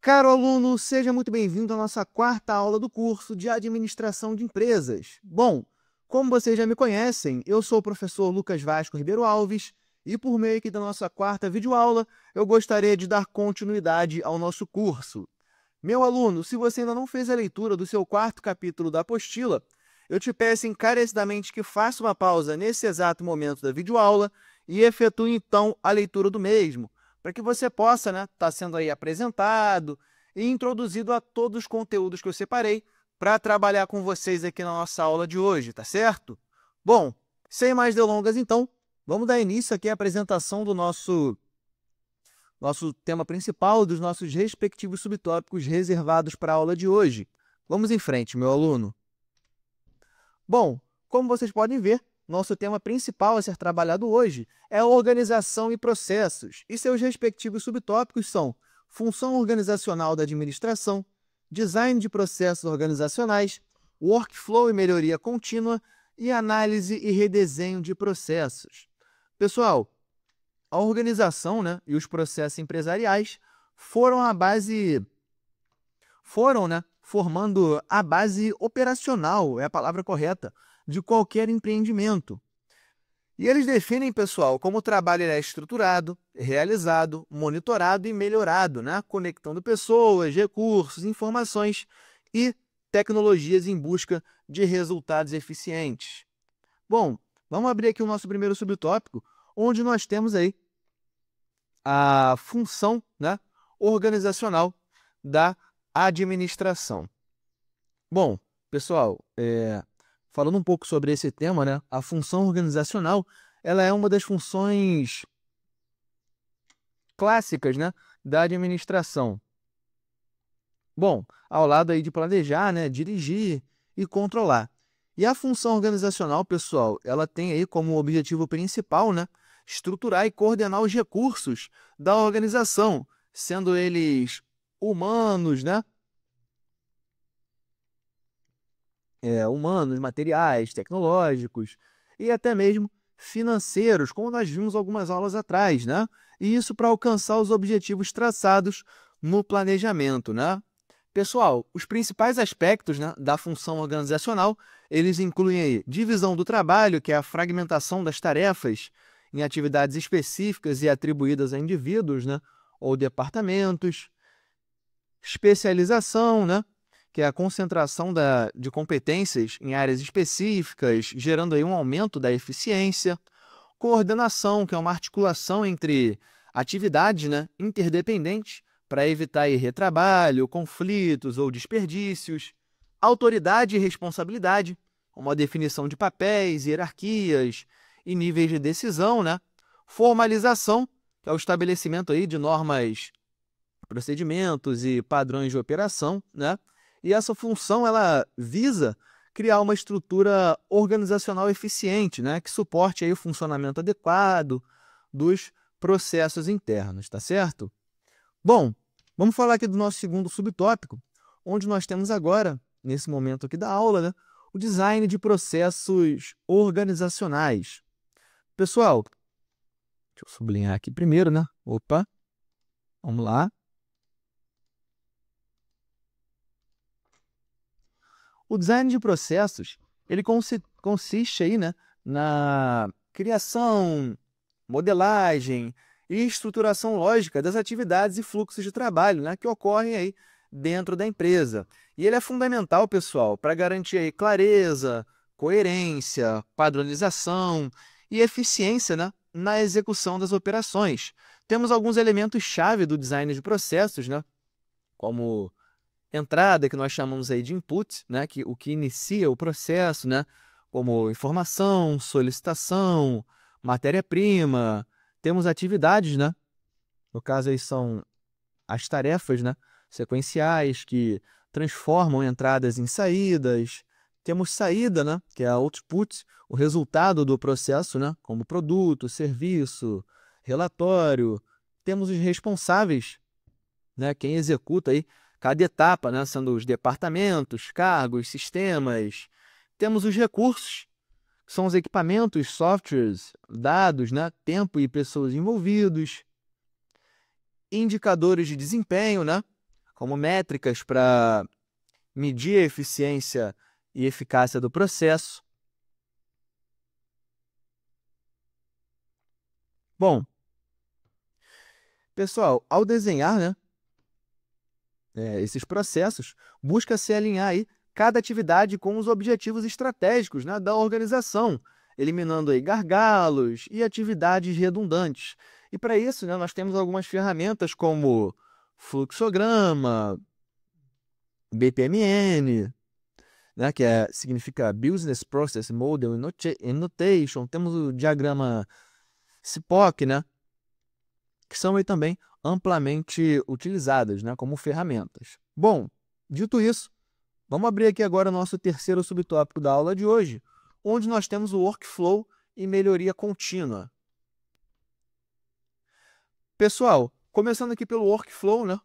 Caro aluno, seja muito bem-vindo à nossa quarta aula do curso de Administração de Empresas. Bom, como vocês já me conhecem, eu sou o professor Lucas Vasco Ribeiro Alves e por meio aqui da nossa quarta videoaula, eu gostaria de dar continuidade ao nosso curso. Meu aluno, se você ainda não fez a leitura do seu quarto capítulo da apostila, eu te peço encarecidamente que faça uma pausa nesse exato momento da videoaula e efetue então a leitura do mesmo, para que você possa estar sendo aí apresentado e introduzido a todos os conteúdos que eu separei para trabalhar com vocês aqui na nossa aula de hoje, tá certo? Bom, sem mais delongas então, vamos dar início aqui à apresentação do nosso tema principal, dos nossos respectivos subtópicos reservados para a aula de hoje. Vamos em frente, meu aluno. Bom, como vocês podem ver, nosso tema principal a ser trabalhado hoje é a organização e processos, e seus respectivos subtópicos são função organizacional da administração, design de processos organizacionais, workflow e melhoria contínua e análise e redesenho de processos. Pessoal, a organização, e os processos empresariais formando a base operacional, é a palavra correta, de qualquer empreendimento. E eles definem, pessoal, como o trabalho é estruturado, realizado, monitorado e melhorado, conectando pessoas, recursos, informações e tecnologias em busca de resultados eficientes. Bom, vamos abrir aqui o nosso primeiro subtópico, onde nós temos aí a função organizacional da administração. Bom, pessoal, falando um pouco sobre esse tema, a função organizacional, ela é uma das funções clássicas, da administração. Bom, ao lado aí de planejar, dirigir e controlar. E a função organizacional, pessoal, ela tem aí como objetivo principal, estruturar e coordenar os recursos da organização, sendo eles humanos, humanos, materiais, tecnológicos e até mesmo financeiros, como nós vimos algumas aulas atrás, E isso para alcançar os objetivos traçados no planejamento, Pessoal, os principais aspectos, da função organizacional, eles incluem aí divisão do trabalho, que é a fragmentação das tarefas em atividades específicas e atribuídas a indivíduos, ou departamentos, especialização, que é a concentração de competências em áreas específicas, gerando aí um aumento da eficiência. Coordenação, que é uma articulação entre atividades interdependentes para evitar aí retrabalho, conflitos ou desperdícios. Autoridade e responsabilidade, uma definição de papéis, hierarquias e níveis de decisão. Formalização, que é o estabelecimento aí de normas, procedimentos e padrões de operação, E essa função ela visa criar uma estrutura organizacional eficiente, que suporte aí o funcionamento adequado dos processos internos, tá certo? Bom, vamos falar aqui do nosso segundo subtópico, onde nós temos agora, nesse momento aqui da aula, o design de processos organizacionais. Pessoal, deixa eu sublinhar aqui primeiro, Opa, vamos lá. O design de processos, ele consiste aí, na criação, modelagem e estruturação lógica das atividades e fluxos de trabalho, que ocorrem aí dentro da empresa. E ele é fundamental, pessoal, para garantir aí clareza, coerência, padronização e eficiência, na execução das operações. Temos alguns elementos-chave do design de processos, como entrada, que nós chamamos aí de input, o que inicia o processo, como informação, solicitação, matéria-prima. Temos atividades, no caso aí são as tarefas, sequenciais que transformam entradas em saídas. Temos saída, que é a output, o resultado do processo, como produto, serviço, relatório. Temos os responsáveis, quem executa aí cada etapa, sendo os departamentos, cargos, sistemas. Temos os recursos, que são os equipamentos, softwares, dados, tempo e pessoas envolvidos. Indicadores de desempenho, como métricas para medir a eficiência e eficácia do processo. Bom, pessoal, ao desenhar, né, esses processos, busca-se alinhar aí cada atividade com os objetivos estratégicos, né, da organização, eliminando aí gargalos e atividades redundantes. E para isso, né, nós temos algumas ferramentas como fluxograma, BPMN, né, significa Business Process Model and Notation. Temos o diagrama SPOC, né, que são aí também amplamente utilizadas, né, como ferramentas. Bom, dito isso, vamos abrir aqui agora o nosso terceiro subtópico da aula de hoje, onde nós temos o workflow e melhoria contínua. Pessoal, começando aqui pelo workflow, né,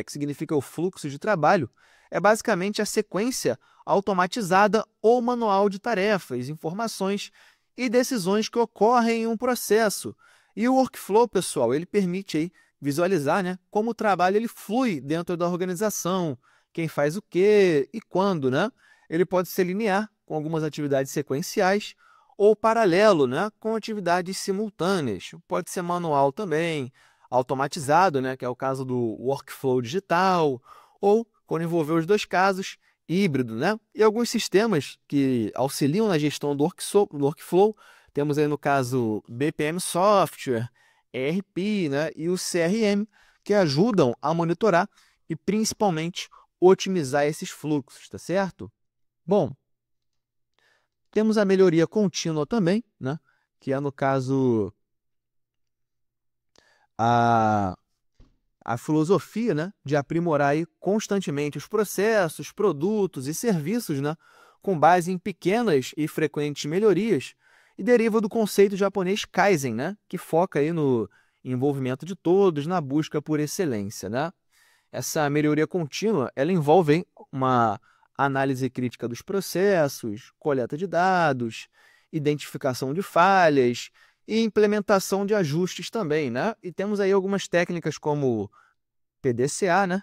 que significa o fluxo de trabalho, é basicamente a sequência automatizada ou manual de tarefas, informações e decisões que ocorrem em um processo. E o workflow, pessoal, ele permite aí visualizar, né, como o trabalho ele flui dentro da organização, quem faz o quê e quando, né? Ele pode ser linear, com algumas atividades sequenciais, ou paralelo, né, com atividades simultâneas. Pode ser manual também, automatizado, né, que é o caso do workflow digital, ou, quando envolver os dois casos, híbrido, né? E alguns sistemas que auxiliam na gestão do workflow, temos aí no caso BPM Software, ERP, né, e o CRM, que ajudam a monitorar e principalmente otimizar esses fluxos, tá certo? Bom, temos a melhoria contínua também, né, que é no caso a filosofia, né, de aprimorar aí constantemente os processos, produtos e serviços, né, com base em pequenas e frequentes melhorias, e deriva do conceito japonês Kaizen, né, que foca aí no envolvimento de todos na busca por excelência, né? Essa melhoria contínua, ela envolve hein, uma análise crítica dos processos, coleta de dados, identificação de falhas e implementação de ajustes também, né? E temos aí algumas técnicas como PDCA, né?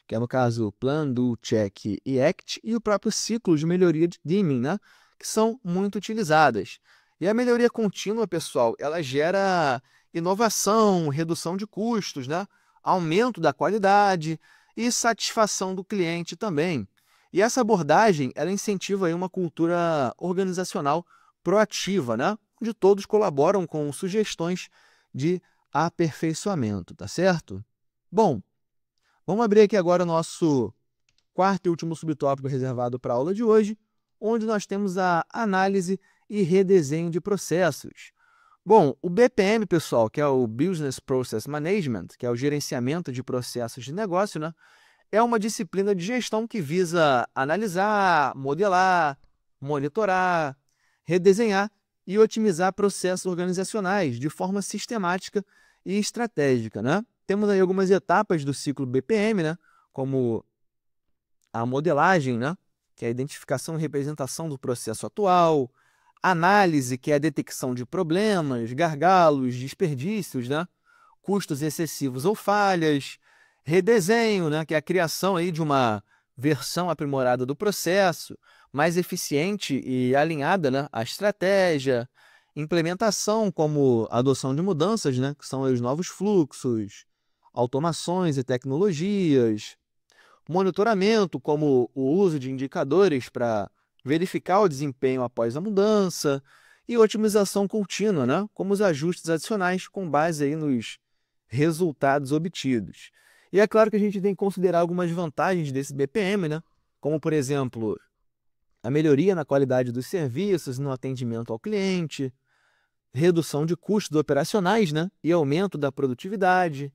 Que é no caso Plan, Do, Check e Act, e o próprio ciclo de melhoria de Deming, né? Que são muito utilizadas. E a melhoria contínua, pessoal, ela gera inovação, redução de custos, né? Aumento da qualidade e satisfação do cliente também. E essa abordagem, ela incentiva aí uma cultura organizacional proativa, né? Onde todos colaboram com sugestões de aperfeiçoamento, tá certo? Bom, vamos abrir aqui agora o nosso quarto e último subtópico reservado para a aula de hoje, onde nós temos a análise e redesenho de processos. Bom, o BPM, pessoal, que é o Business Process Management, que é o gerenciamento de processos de negócio, né? É uma disciplina de gestão que visa analisar, modelar, monitorar, redesenhar e otimizar processos organizacionais de forma sistemática e estratégica, né? Temos aí algumas etapas do ciclo BPM, né? Como a modelagem, né? Que é a identificação e representação do processo atual, análise, que é a detecção de problemas, gargalos, desperdícios, né? Custos excessivos ou falhas, redesenho, né? Que é a criação aí de uma versão aprimorada do processo, mais eficiente e alinhada, né, à estratégia, implementação, como a adoção de mudanças, né, que são os novos fluxos, automações e tecnologias, monitoramento, como o uso de indicadores para verificar o desempenho após a mudança, e otimização contínua, né, como os ajustes adicionais com base aí nos resultados obtidos. E é claro que a gente tem que considerar algumas vantagens desse BPM, né, como, por exemplo, a melhoria na qualidade dos serviços no atendimento ao cliente, redução de custos operacionais, né, e aumento da produtividade,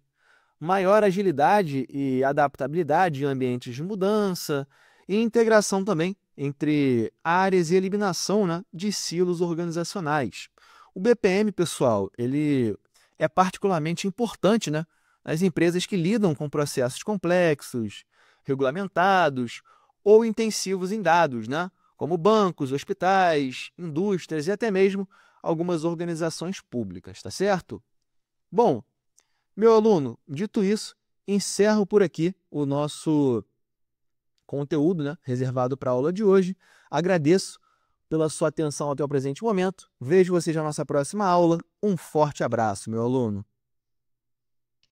maior agilidade e adaptabilidade em ambientes de mudança e integração também entre áreas e eliminação, né, de silos organizacionais. O BPM, pessoal, ele é particularmente importante, né, nas empresas que lidam com processos complexos, regulamentados ou intensivos em dados, né, como bancos, hospitais, indústrias e até mesmo algumas organizações públicas, tá certo? Bom, meu aluno, dito isso, encerro por aqui o nosso conteúdo, né, reservado para a aula de hoje. Agradeço pela sua atenção até o presente momento. Vejo você já na nossa próxima aula. Um forte abraço, meu aluno.